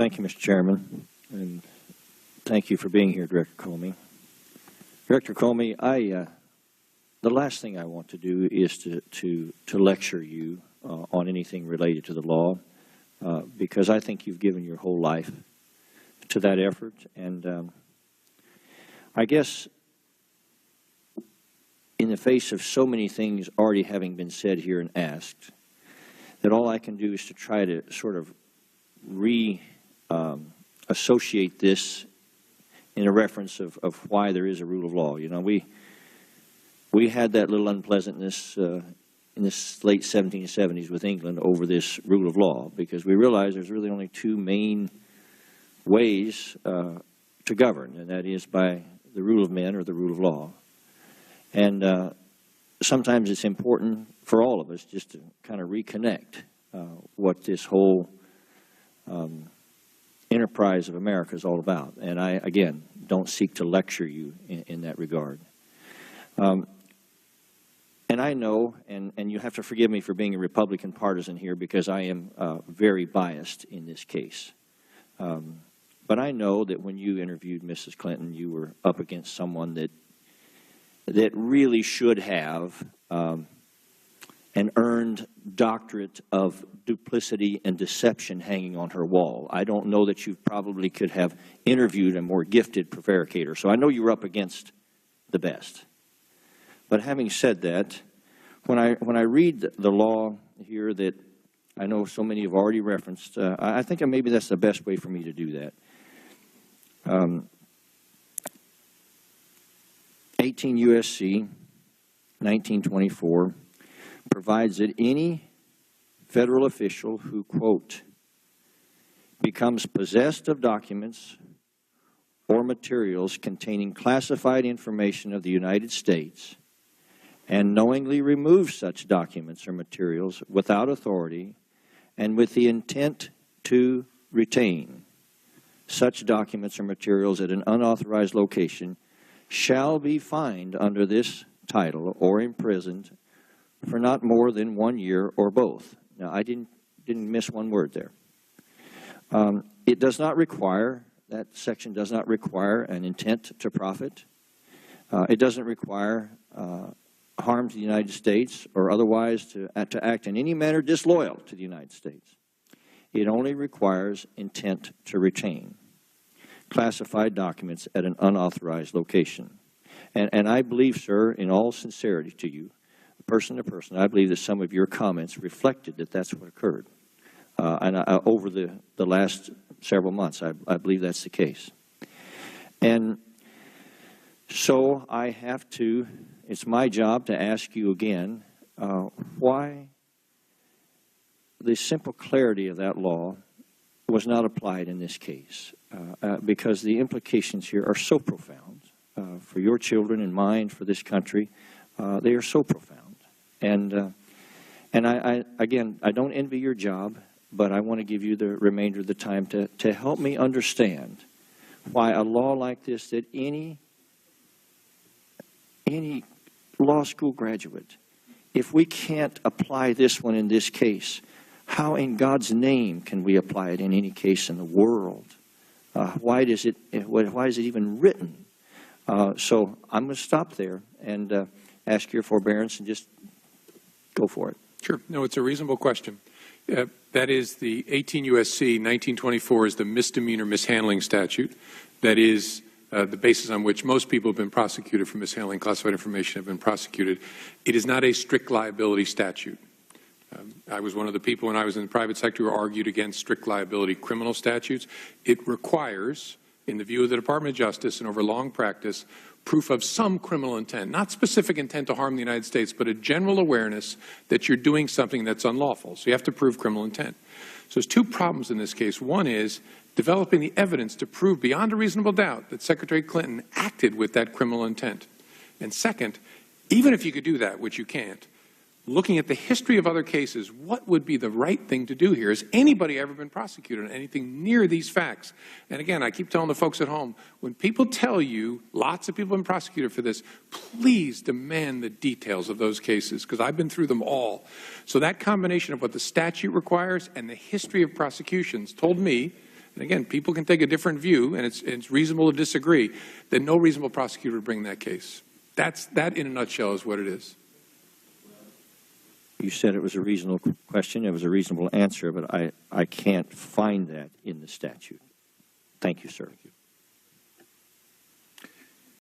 Thank you, Mr. Chairman, and thank you for being here, Director Comey. Director Comey, the last thing I want to do is to lecture you on anything related to the law, because I think you've given your whole life to that effort, and I guess in the face of so many things already having been said here and asked, that all I can do is to try to sort of associate this in a reference of why there is a rule of law. You know, we had that little unpleasantness in the late 1770s with England over this rule of law, because we realized there's really only two main ways to govern, and that is by the rule of men or the rule of law. And sometimes it's important for all of us just to kind of reconnect what this whole enterprise of America is all about. And I, again, don't seek to lecture you in that regard. And I know, and you have to forgive me for being a Republican partisan here, because I am very biased in this case. But I know that when you interviewed Mrs. Clinton, you were up against someone that really should have an earned doctorate of duplicity and deception hanging on her wall. I don't know that you probably could have interviewed a more gifted prevaricator. So I know you were up against the best. But having said that, when I read the law here that I know so many have already referenced, I think maybe that's the best way for me to do that. 18 U.S.C. 1924 provides that any federal official who, quote, becomes possessed of documents or materials containing classified information of the United States and knowingly removes such documents or materials without authority and with the intent to retain such documents or materials at an unauthorized location shall be fined under this title or imprisoned for not more than 1 year or both. Now, I didn't miss one word there. It does not require, that section does not require an intent to profit. It doesn't require harm to the United States or otherwise to act in any manner disloyal to the United States. It only requires intent to retain classified documents at an unauthorized location. And I believe, sir, in all sincerity to you, person to person, I believe that some of your comments reflected that that's what occurred. Over the last several months, I believe that's the case. And so I have to, it's my job to ask you again, why the simple clarity of that law was not applied in this case, because the implications here are so profound for your children and mine, for this country. They are so profound. And I again, I don't envy your job, but I want to give you the remainder of the time to help me understand why a law like this, that any law school graduate, if we can't apply this one in this case, how in God's name can we apply it in any case in the world? Why is it even written? So I'm going to stop there and ask your forbearance and just go for it. Sure. No, it's a reasonable question. That is the 18 U.S.C. 1924 is the misdemeanor mishandling statute. That is the basis on which most people have been prosecuted for mishandling classified information have been prosecuted. It is not a strict liability statute. I was one of the people when I was in the private sector who argued against strict liability criminal statutes. It requires, in the view of the Department of Justice and over long practice, proof of some criminal intent, not specific intent to harm the United States, but a general awareness that you're doing something that's unlawful. So you have to prove criminal intent. So there's two problems in this case. One is developing the evidence to prove beyond a reasonable doubt that Secretary Clinton acted with that criminal intent. And second, even if you could do that, which you can't, looking at the history of other cases, what would be the right thing to do here? Has anybody ever been prosecuted on anything near these facts? And again, I keep telling the folks at home, when people tell you lots of people have been prosecuted for this, please demand the details of those cases, because I've been through them all. So that combination of what the statute requires and the history of prosecutions told me, and again, people can take a different view, and it's reasonable to disagree, then no reasonable prosecutor would bring that case. That, in a nutshell, is what it is. You said it was a reasonable question. It was a reasonable answer, but I can't find that in the statute. Thank you, sir. Thank you.